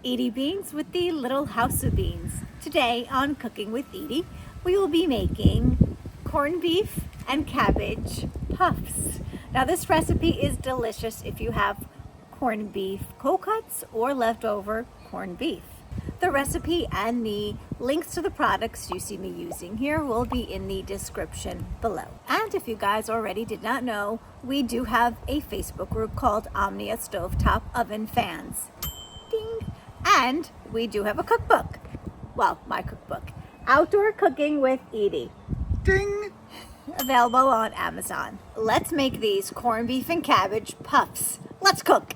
Edie Beans with the Little House of Beans. Today on Cooking with Edie, we will be making corned beef and cabbage puffs. Now this recipe is delicious if you have corned beef cold cuts or leftover corned beef. The recipe and the links to the products you see me using here will be in the description below. And if you guys already did not know, we do have a Facebook group called Omnia Stovetop Oven Fans. Ding! And we do have a cookbook. Well, my cookbook. Outdoor Cooking with Edie. Ding! Available on Amazon. Let's make these corned beef and cabbage puffs. Let's cook!